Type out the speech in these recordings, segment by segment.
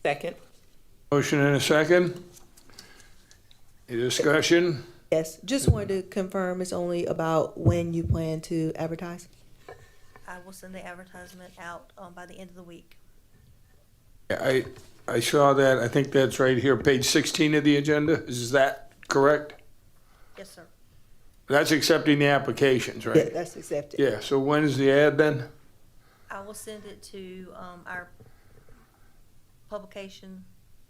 Second. Motion and a second. Any discussion? Yes, just wanted to confirm it's only about when you plan to advertise? I will send the advertisement out by the end of the week. I saw that. I think that's right here, page 16 of the agenda. Is that correct? Yes, sir. That's accepting the applications, Yeah, right? that's accepted. Yeah, so when's the ad then? I will send it to our publication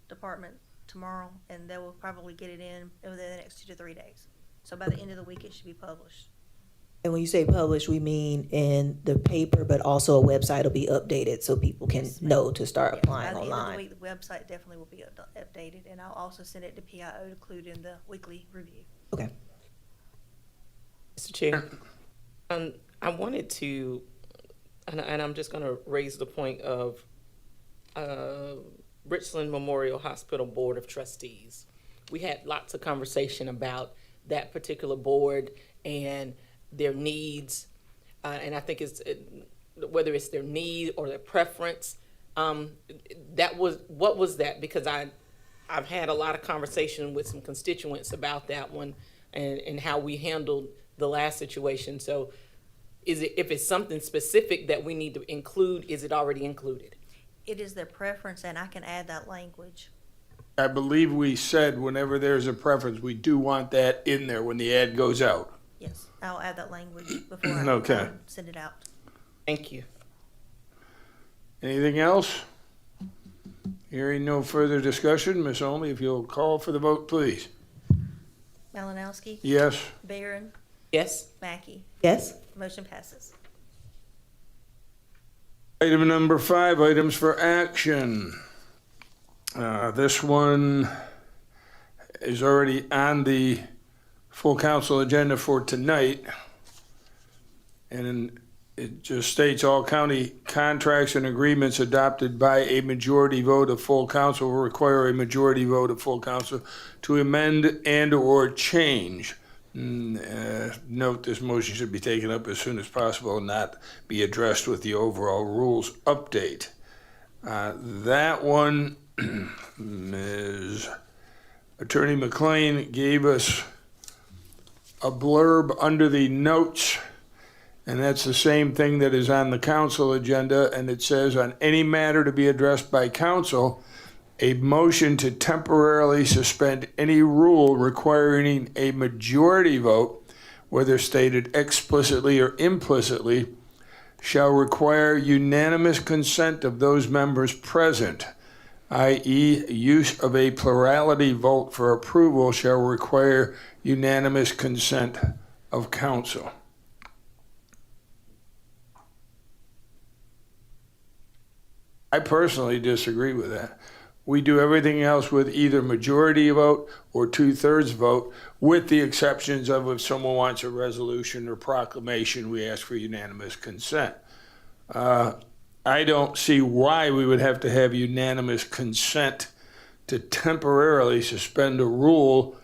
department tomorrow, and they will probably get it in within the next 2 to 3 days. So by the end of the week, it should be published. And when you say publish, we mean in the paper, but also a website will be updated so people can Yes, ma'am. know to start Yes, applying by the end of the online. week, the website definitely will be updated, and I'll also send it to PIO to include in the weekly review. Okay. Mr. Chair, I wanted to, and I'm just going to raise the point of Richland Memorial Hospital Board of Trustees. We had lots of conversation about that particular board and their needs, and I think it's whether it's their need or their preference. What was that? Because I've had a lot of conversation with some constituents about that one and how we handled the last situation. So if it's something specific that we need to include, is it already included? It is their preference, and I can add that language. I believe we said whenever there's a preference, we do want that in there when the ad goes out. Yes, I'll add that language before I Okay. send it out. Thank you. Anything else? Hearing no further discussion, Ms. Olney, if you'll call for the vote, please. Malinowski, Yes. Barron, Yes? Mackey. Yes? Motion passes. Item number 5, items for action. This one is already on the full council agenda for tonight. And it just states all county contracts and agreements adopted by a majority vote of full council will require a majority vote of full council to amend and/or change. Note this motion should be taken up as soon as possible and not be addressed with the overall rules update. That one, Ms. Attorney McLean gave us a blurb under the notes, and that's the same thing that is on the council agenda, and it says, on any matter to be addressed by council, a motion to temporarily suspend any rule requiring a majority vote, whether stated explicitly or implicitly, shall require unanimous consent of those members present, i.e., use of a plurality vote for approval shall require unanimous consent of council. I personally disagree with that. We do everything else with either majority vote or 2/3 vote, with the exceptions of if someone wants a resolution or proclamation, we ask for unanimous consent. I don't see why we would have to have unanimous consent to temporarily suspend a rule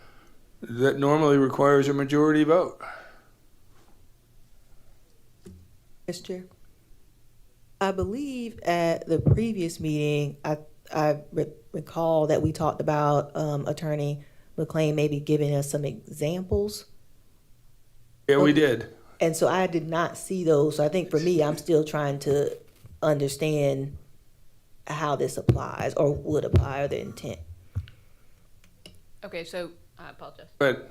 that normally requires a majority vote. Mr. Chair? I believe at the previous meeting, I recall that we talked about Attorney McLean maybe giving us some examples. Yeah, we did. And so I did not see those. So I think for me, I'm still trying to understand how this applies or would apply or the intent. Okay, so I apologize. But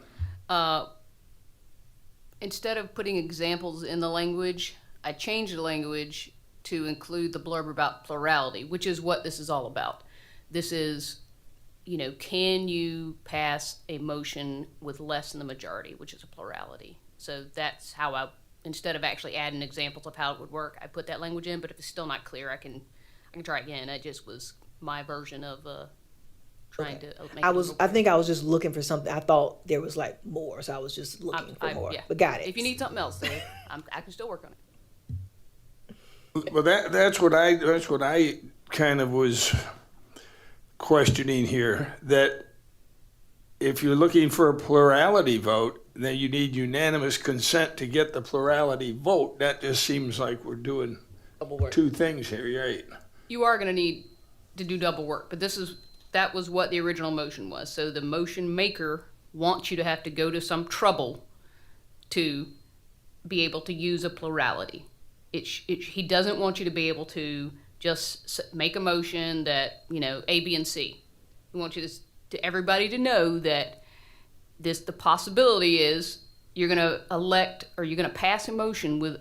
Instead of putting examples in the language, I changed the language to include the blurb about plurality, which is what this is all about. This is, can you pass a motion with less than the majority, which is a plurality? So that's how instead of actually adding examples of how it would work, I put that language in, but if it's still not clear, I can try again. It just was my version of trying to make I think I was just looking for something. I thought there was like more, so I was just looking for more. yeah. But got it. If you need something else, then I can still work on it. Well, that's what I kind of was questioning here. That if you're looking for a plurality vote, then you need unanimous consent to get the plurality vote. That just seems like we're doing Double work. two things here, right? You are going to need to do double work, but that was what the original motion was. So the motion maker wants you to have to go to some trouble to be able to use a plurality. He doesn't want you to be able to just make a motion that, you know, A, B, and C. He wants you to everybody to know that the possibility is you're going to elect or you're going to pass a motion with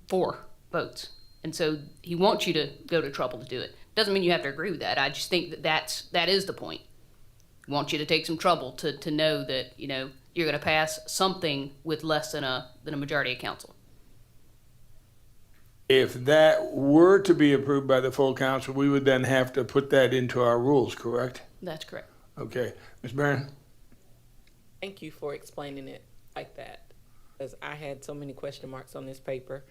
4 votes. And so he wants you to go to trouble to do it. Doesn't mean you have to agree with that. I just think that is the point. He wants you to take some trouble to know that, you know, you're going to pass something with less than a majority of council. If that were to be approved by the full council, we would then have to put that into our rules, correct? That's correct. Okay. Ms. Barron? Thank you for explaining it like that, because I had so many question marks on this paper.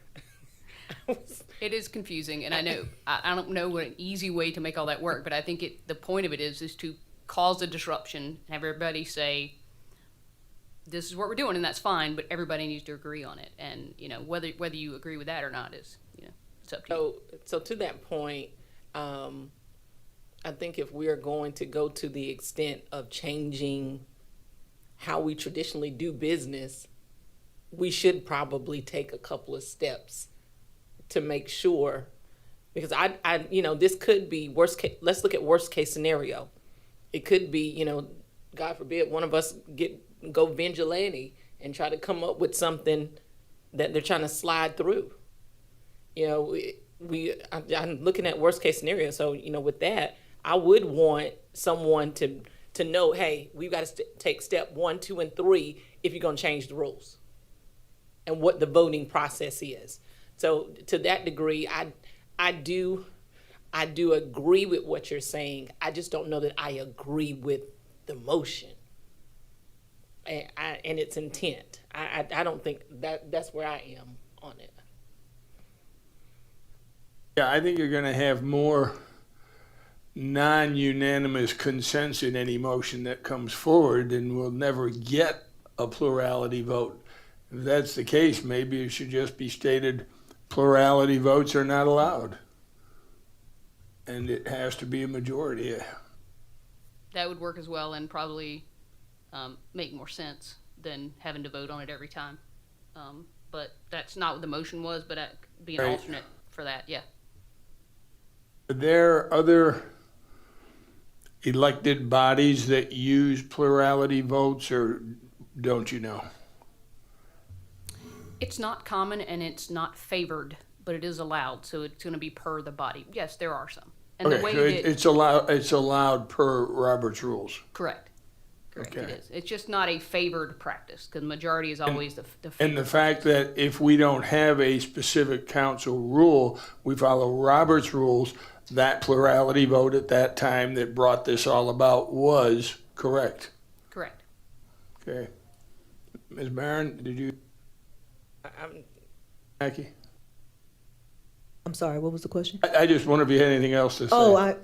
It is confusing, and I know I don't know what an easy way to make all that work, but I think the point of it is to cause a disruption and have everybody say, this is what we're doing, and that's fine, but everybody needs to agree on it. And, you know, whether you agree with that or not is, you know, it's up to you. So to that point, I think if we are going to go to the extent of changing how we traditionally do business, we should probably take a couple of steps to make sure, because I you know, this could be worst case. Let's look at worst case scenario. It could be, you know, God forbid, one of us go vigilante and try to come up with something that they're trying to slide through. You know, I'm looking at worst case scenario. So, you know, with that, I would want someone to know, hey, we've got to take step 1, 2, and 3 if you're going to change the rules and what the voting process is. So to that degree, I do agree with what you're saying. I just don't know that I agree with the motion and its intent. I don't think that's where I am on it. Yeah, I think you're going to have more non-unanimous consents in any motion that comes forward, and we'll never get a plurality vote. If that's the case, maybe it should just be stated plurality votes are not allowed. And it has to be a majority. That would work as well and probably make more sense than having to vote on it every time. But that's not what the motion was, but I'd be an Right. alternate for that, yeah. Are there other elected bodies that use plurality votes, or don't you know? It's not common and it's not favored, but it is allowed, so it's going to be per the body. Yes, there are some. And the Okay, way so that it's allowed per Robert's rules. correct, it Okay. is. It's just not a favored practice because majority is always the And favored. the fact that if we don't have a specific council rule, we follow Robert's rules, that plurality vote at that time that brought this all about was correct. Correct. Okay. Ms. Barron, did you, I'm Jackie? I'm sorry, what was the question? I just wonder if you had anything else to say. Oh,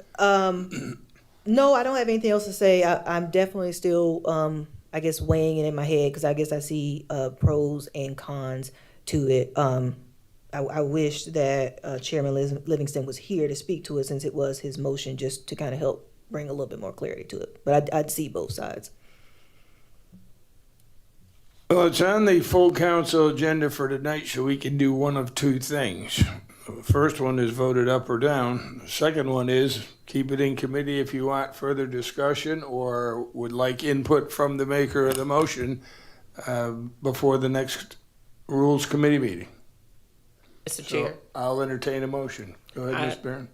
no, I don't have anything else to say. I'm definitely still, I guess, weighing it in my head because I guess I see pros and cons to it. I wish that Chairman Livingston was here to speak to it since it was his motion, just to kind of help bring a little bit more clarity to it. But I'd see both sides. Well, it's on the full council agenda for tonight, so we can do one of two things. The first one is voted up or down. The second one is keep it in committee if you want further discussion or would like input from the maker of the motion before the next Rules Committee meeting. Mr. Chair. So I'll entertain a motion. Go ahead, Ms. Barron.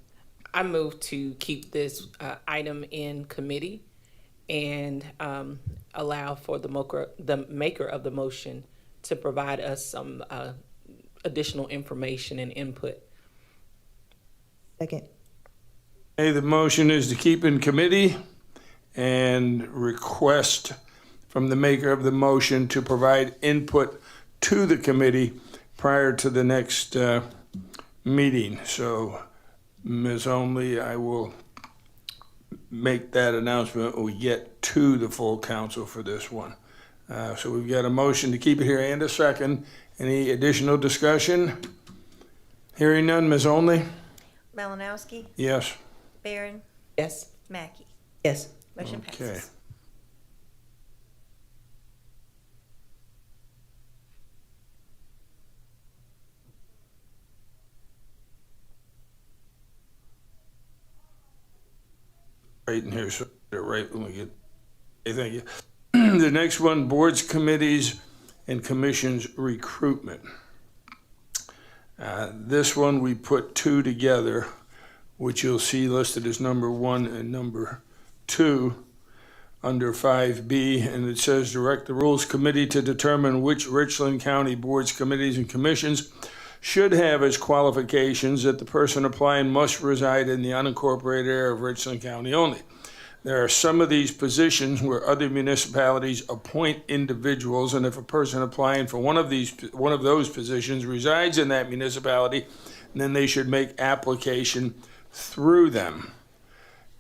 I move to keep this item in committee and allow for the maker of the motion to provide us some additional information and input. Second. Hey, the motion is to keep in committee and request from the maker of the motion to provide input to the committee prior to the next meeting. So, Ms. Only, I will make that announcement when we get to the full council for this one. So we've got a motion to keep it here and a second. Any additional discussion? Hearing none, Ms. Only? Malinowski, Yes. Barron, Yes. Mackey. Yes. Motion Okay. passes. Right in here, so they're right when we get, okay, thank you. The next one, boards, committees, and commissions recruitment. This one, we put two together, which you'll see listed as number 1 and number 2 under 5B, and it says direct the Rules Committee to determine which Richland County boards, committees, and commissions should have as qualifications that the person applying must reside in the unincorporated area of Richland County only. There are some of these positions where other municipalities appoint individuals, and if a person applying for one of those positions resides in that municipality, then they should make application through them.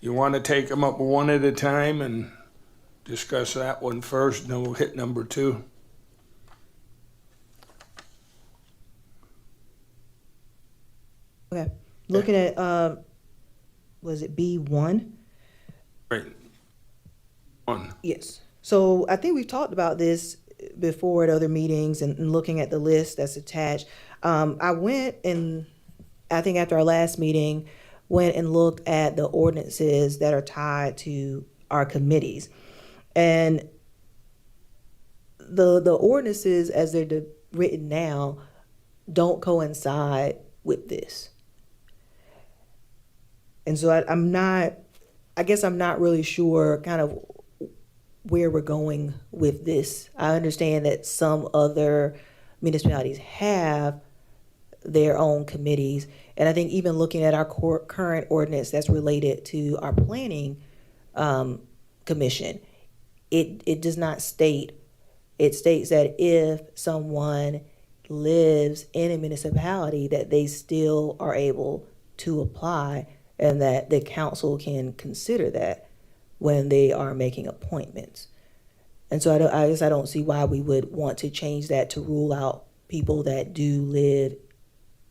You want to take them up one at a time and discuss that one first, then we'll hit number 2. Okay. Looking at, was it B1? Right. 1. Yes. So I think we've talked about this before at other meetings and looking at the list that's attached. I went and I think after our last meeting, went and looked at the ordinances that are tied to our committees. And the ordinances as they're written now don't coincide with this. And so I guess I'm not really sure kind of where we're going with this. I understand that some other municipalities have their own committees. And I think even looking at our current ordinance that's related to our planning commission, it does not state, it states that if someone lives in a municipality that they still are able to apply and that the council can consider that when they are making appointments. And so I guess I don't see why we would want to change that to rule out people that do live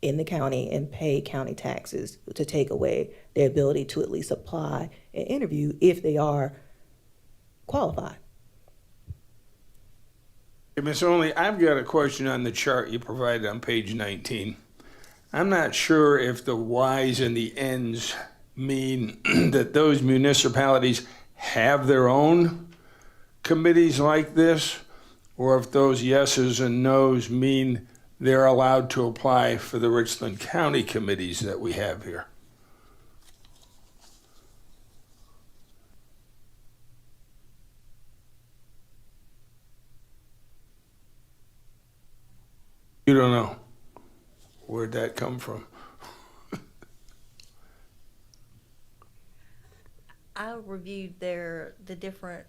in the county and pay county taxes, to take away their ability to at least apply and interview if they are qualified. Hey, Ms. Only, I've got a question on the chart you provided on page 19. I'm not sure if the Ys and the Ns mean that those municipalities have their own committees like this, or if those yeses and nos mean they're allowed to apply for the Richland County committees that we have here. You don't know. Where'd that come from? I reviewed the different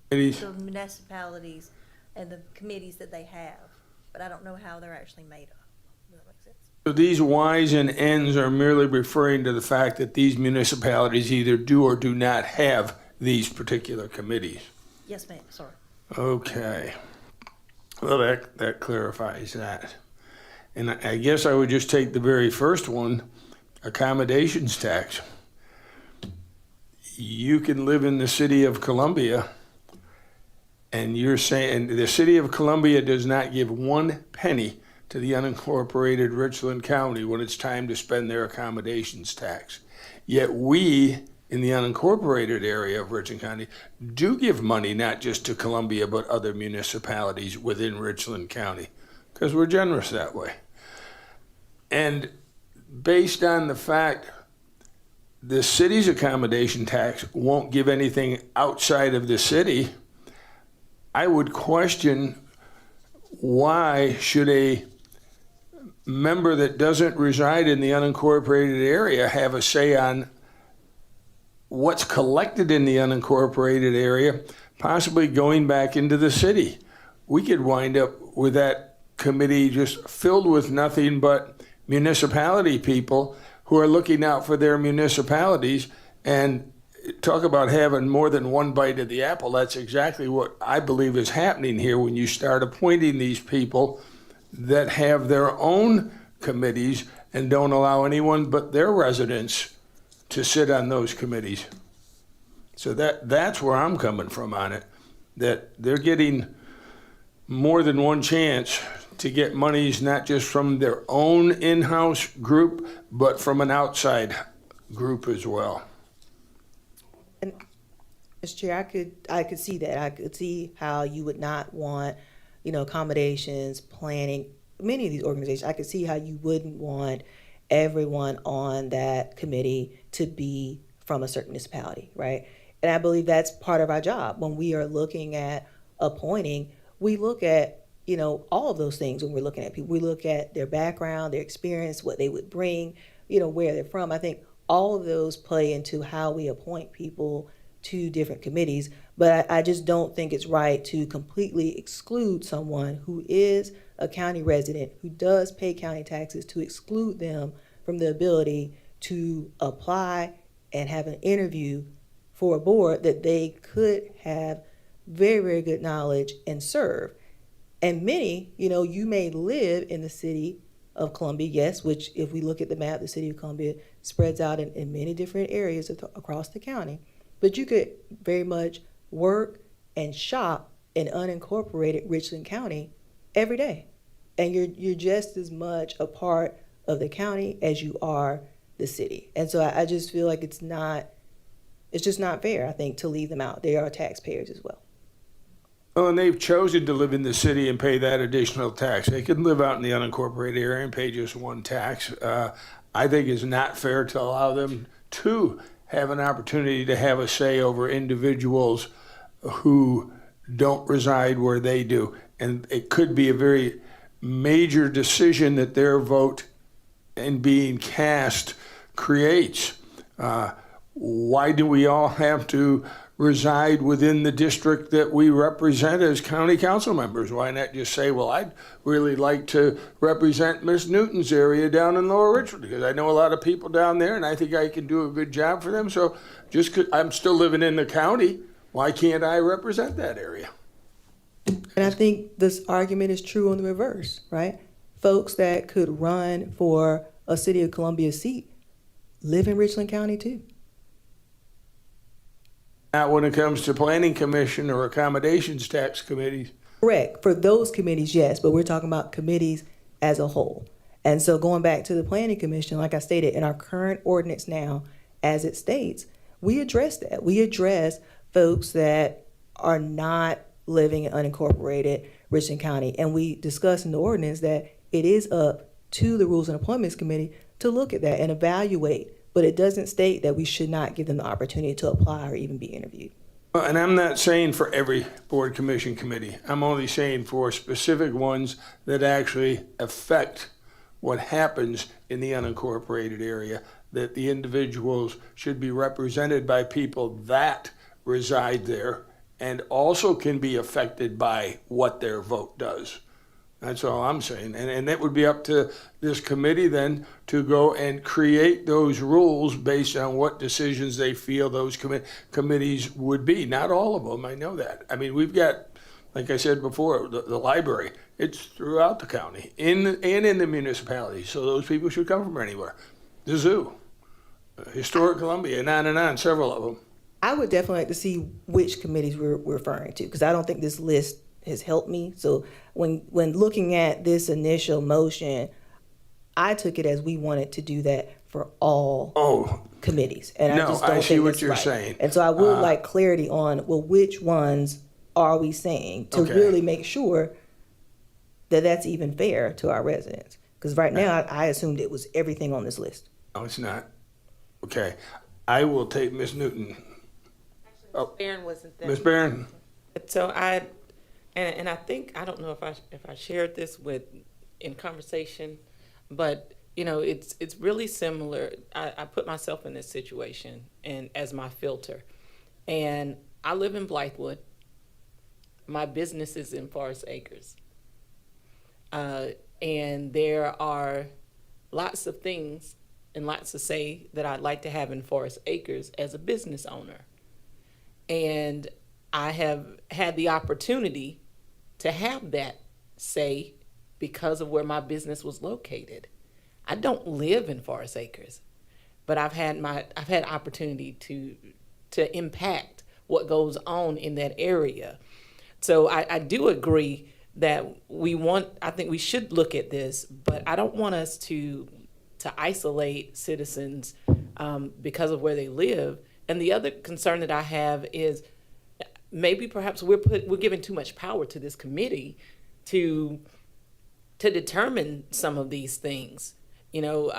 Committees? the municipalities and the committees that they have, but I don't know how they're actually made up. Does that make sense? So these Ys and Ns are merely referring to the fact that these municipalities either do or do not have these particular committees. Yes, ma'am, sorry. Okay. Well, that clarifies that. And I guess I would just take the very first one, accommodations tax. You can live in the city of Columbia, and you're saying the city of Columbia does not give 1 penny to the unincorporated Richland County when it's time to spend their accommodations tax. Yet we, in the unincorporated area of Richland County, do give money not just to Columbia but other municipalities within Richland County, because we're generous that way. And based on the fact the city's accommodation tax won't give anything outside of the city, I would question why should a member that doesn't reside in the unincorporated area have a say on what's collected in the unincorporated area, possibly going back into the city. We could wind up with that committee just filled with nothing but municipality people who are looking out for their municipalities. And talk about having more than one bite of the apple. That's exactly what I believe is happening here when you start appointing these people that have their own committees and don't allow anyone but their residents to sit on those committees. So that's where I'm coming from on it, that they're getting more than one chance to get monies, not just from their own in-house group, but from an outside group as well. Mr. Chair, I could see that. I could see how you would not want, accommodations, planning, many of these organizations. I could see how you wouldn't want everyone on that committee to be from a certain municipality, right? And I believe that's part of our job. When we are looking at appointing, we look at, all of those things when we're looking at people. We look at their background, their experience, what they would bring, where they're from. I think all of those play into how we appoint people to different committees. But I just don't think it's right to completely exclude someone who is a county resident, who does pay county taxes, to exclude them from the ability to apply and have an interview for a board that they could have very, very good knowledge and serve. And many, you may live in the city of Columbia, yes, which if we look at the map, the city of Columbia spreads out in many different areas across the county. But you could very much work and shop in unincorporated Richland County every day. And you're just as much a part of the county as you are the city. And so I just feel like it's just not fair, I think, to leave them out. They are taxpayers as well. Oh, and they've chosen to live in the city and pay that additional tax. They can live out in the unincorporated area and pay just one tax. I think it's not fair to allow them to have an opportunity to have a say over individuals who don't reside where they do. And it could be a very major decision that their vote and being cast creates. Why do we all have to reside within the district that we represent as county council members? Why not just say, well, I'd really like to represent Miss Newton's area down in Lower Richland, because I know a lot of people down there and I think I can do a good job for them. So just 'cause I'm still living in the county, why can't I represent that area? And I think this argument is true on the reverse, right? Folks that could run for a City of Columbia seat live in Richland County too. Not when it comes to planning commission or accommodations tax committees. Correct. For those committees, yes, but we're talking about committees as a whole. And so going back to the Planning Commission, like I stated, in our current ordinance now, as it states, we address that. We address folks that are not living in unincorporated Richland County. And we discuss in the ordinance that it is up to the Rules and Appointments Committee to look at that and evaluate. But it doesn't state that we should not give them the opportunity to apply or even be interviewed. And I'm not saying for every board commission committee. I'm only saying for specific ones that actually affect what happens in the unincorporated area, that the individuals should be represented by people that reside there and also can be affected by what their vote does. That's all I'm saying. And it would be up to this committee then to go and create those rules based on what decisions they feel those committees would be. Not all of them, I know that. I mean, we've got, like I said before, the library. It's throughout the county and in the municipality. So those people should come from anywhere. The zoo, Historic Columbia, and on, several of them. I would definitely like to see which committees we're referring to, because I don't think this list has helped me. So when looking at this initial motion, I took it as we wanted to do that for all committees. And no, I just don't I see think what that's you're right. saying. And so I would like clarity on, well, which ones are we saying to Okay. really make sure that that's even fair to our residents? Because right now, I assumed it was everything on this list. No, it's not. Okay. I will take Miss Newton. Barron wasn't there. Miss Barron? So I think, I don't know if I shared this in conversation, but it's really similar. I put myself in this situation and as my filter, and I live in Blythewood. My business is in Forest Acres, and there are lots of things and lots to say that I'd like to have in Forest Acres as a business owner, and I have had the opportunity to have that say because of where my business was located. I don't live in Forest Acres, but I've had opportunity to impact what goes on in that area. So I do agree that I think we should look at this, but I don't want us to isolate citizens because of where they live. And the other concern that I have is maybe perhaps we're giving too much power to this committee to determine some of these things. So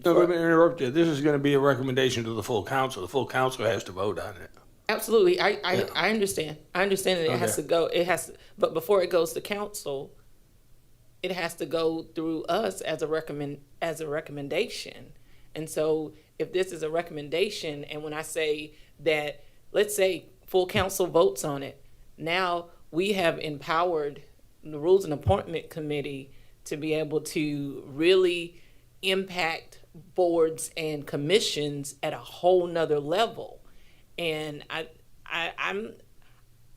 let me interrupt you. This is going to be a recommendation to the full council. The full council has to vote on it. Absolutely, I understand. I understand that it has to go. But before it goes to council, it has to go through us as a recommendation. And so, if this is a recommendation, and when I say that, let's say full council votes on it, now we have empowered the Rules and Appointment Committee to be able to really impact boards and commissions at a whole nother level. And I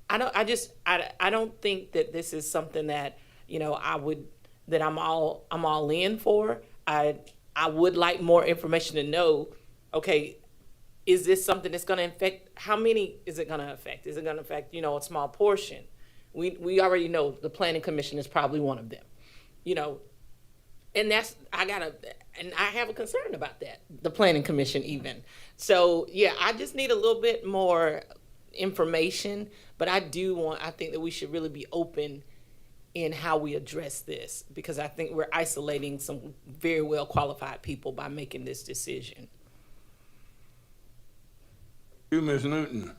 don't think that this is something that I'm all in for. I would like more information to know, okay, is this something that's going to affect, how many is it going to affect? Is it going to affect, a small portion? We already know the Planning Commission is probably one of them, and I have a concern about that, the Planning Commission even. So, yeah, I just need a little bit more information, but I think that we should really be open in how we address this, because I think we're isolating some very well qualified people by making this decision. You, Ms. Newton.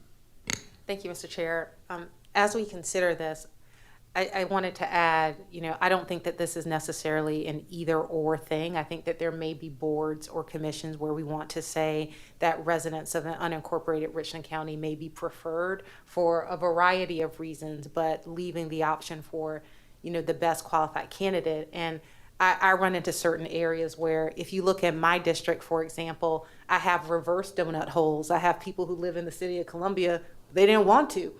Thank you, Mr. Chair. As we consider this, I wanted to add, I don't think that this is necessarily an either or thing. I think that there may be boards or commissions where we want to say that residents of an unincorporated Richland County may be preferred for a variety of reasons, but leaving the option for, the best qualified candidate. And I run into certain areas where, if you look at my district, for example, I have reverse donut holes. I have people who live in the city of Columbia. They didn't want to.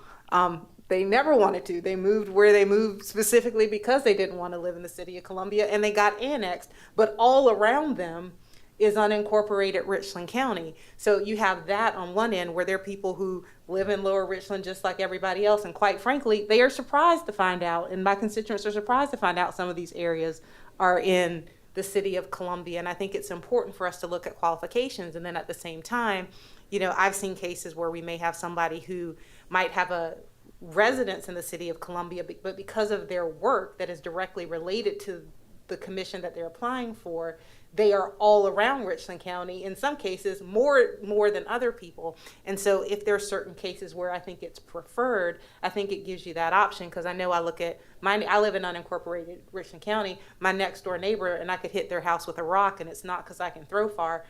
They never wanted to. They moved where they moved specifically because they didn't want to live in the city of Columbia, and they got annexed. But all around them is unincorporated Richland County. So you have that on one end, where there are people who live in Lower Richland just like everybody else. And quite frankly, they are surprised to find out, and my constituents are surprised to find out some of these areas are in the city of Columbia. And I think it's important for us to look at qualifications. And then at the same time, I've seen cases where we may have somebody who might have a residence in the city of Columbia, but because of their work that is directly related to the commission that they're applying for, they are all around Richland County, in some cases more than other people. And so if there are certain cases where I think it's preferred, I think it gives you that option, because I know I live in unincorporated Richland County, my next door neighbor, and I could hit their house with a rock, and it's not because I can throw far.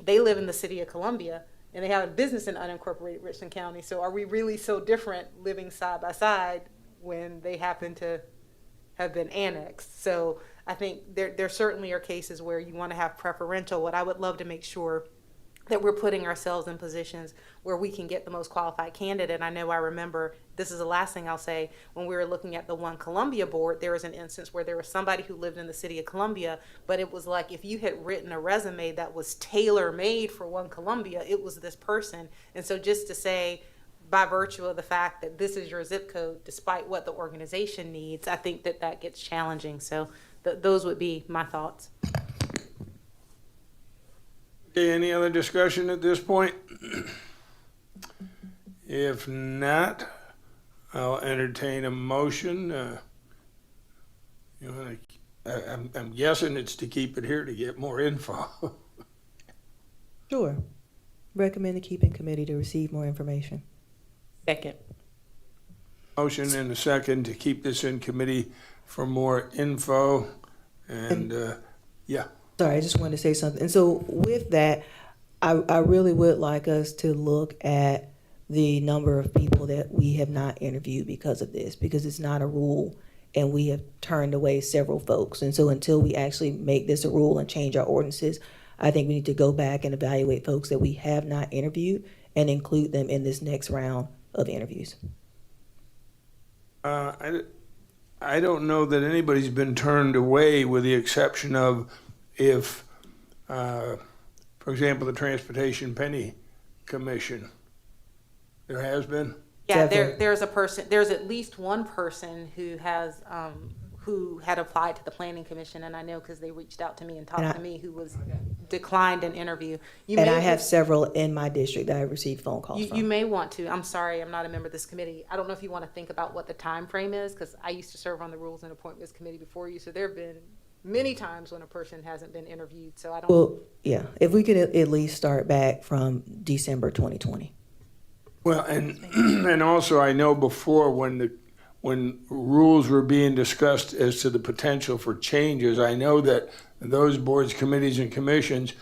They live in the city of Columbia, and they have a business in unincorporated Richland County. So are we really so different living side by side when they happen to have been annexed? So I think there certainly are cases where you want to have preferential. What I would love to make sure that we're putting ourselves in positions where we can get the most qualified candidate. I know I remember, this is the last thing I'll say, when we were looking at the One Columbia board, there was an instance where there was somebody who lived in the city of Columbia, but it was like if you had written a resume that was tailor-made for One Columbia, it was this person. And so just to say, by virtue of the fact that this is your zip code, despite what the organization needs, I think that gets challenging. So those would be my thoughts. Okay, any other discussion at this point? If not, I'll entertain a motion. I'm guessing it's to keep it here to get more info. Sure. Recommend the keeping committee to receive more information. Second. Motion and a second to keep this in committee for more info. And, yeah. Sorry, I just wanted to say something. And so with that, I really would like us to look at the number of people that we have not interviewed because of this, because it's not a rule and we have turned away several folks. And so until we actually make this a rule and change our ordinances, I think we need to go back and evaluate folks that we have not interviewed and include them in this next round of interviews. I don't know that anybody's been turned away, with the exception of if For example, the Transportation Penny Commission. There has been? Yeah, Several. there's at least one person who has, who had applied to the planning commission, and I know because they reached out to me and And talked I- to me, who was declined an interview. You And may I have just- several in my district that I received phone calls You from. may want to, I'm sorry, I'm not a member of this committee. I don't know if you want to think about what the time frame is, because I used to serve on the Rules and Appointments Committee before you, so there have been many times when a person hasn't been interviewed, so I don't. Well, yeah, if we could at least start back from December 2020. Well, and, and also I know before when rules were being discussed as to the potential for changes, I know that those boards, committees, and commissions,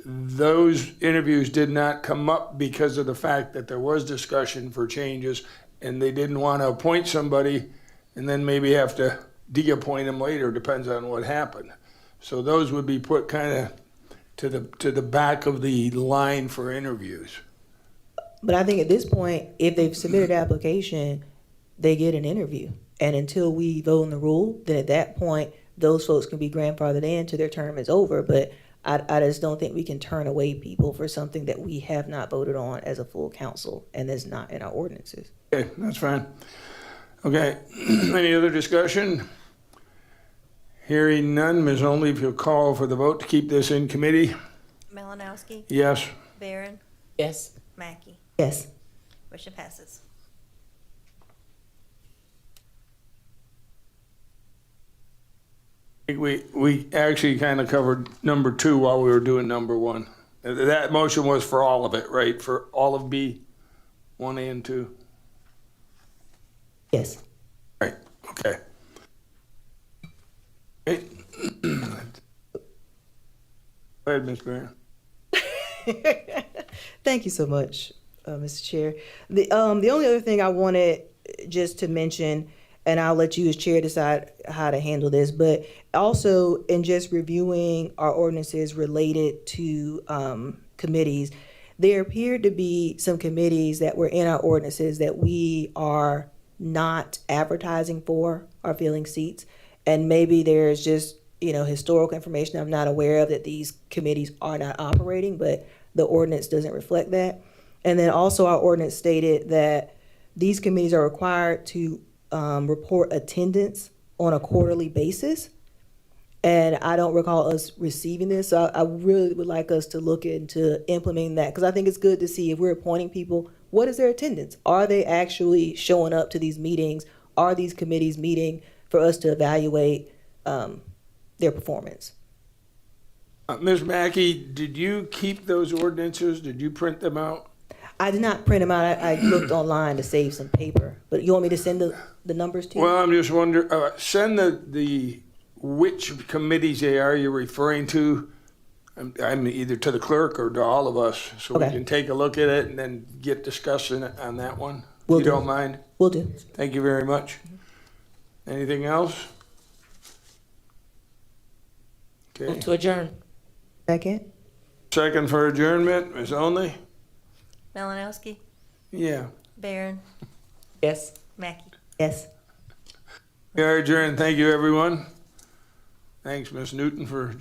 those interviews did not come up because of the fact that there was discussion for changes, and they didn't want to appoint somebody and then maybe have to de-appoint them later, depends on what happened. So those would be put kind of to the back of the line for interviews. But I think at this point, if they've submitted an application, they get an interview. And until we vote on the rule, then at that point, those folks can be grandfathered in till their term is over. But I just don't think we can turn away people for something that we have not voted on as a full council and that's not in our ordinances. Okay, that's fine. Okay, any other discussion? Hearing none, Ms. Only, if you'll call for the vote to keep this in committee? Malinowski, Yes. Barron, Yes. Mackey. Yes. Motion passes. We actually kind of covered number 2 while we were doing number 1. That motion was for all of it, right? For all of B, 1 and 2? Yes. Right, okay. Okay. Go ahead, Ms. Barron. Thank you so much, Mr. Chair. The only other thing I wanted just to mention, and I'll let you as chair decide how to handle this, but also in just reviewing our ordinances related to committees, there appeared to be some committees that were in our ordinances that we are not advertising for or filling seats. And maybe there's just, historical information I'm not aware of that these committees are not operating, but the ordinance doesn't reflect that. And then also our ordinance stated that these committees are required to report attendance on a quarterly basis. And I don't recall us receiving this. So I really would like us to look into implementing that, because I think it's good to see if we're appointing people, what is their attendance? Are they actually showing up to these meetings? Are these committees meeting for us to evaluate their performance? Ms. Mackey, did you keep those ordinances? Did you print them out? I did not print them out. I looked online to save some paper. But you want me to send the numbers to you? Well, I'm just wondering, send the which committees they are you're referring to. I'm either to the clerk or to all of us, so we Okay. can take a look at it and then get discussing it on that one. If Will you do. don't mind. Will do. Thank you very much. Anything else? Okay. Move to adjourn. Second? Second for adjournment, Ms. Only? Malinowski, Yeah. Barron, Yes. Mackey. Yes. We are adjourned. Thank you, everyone. Thanks, Ms. Newton, for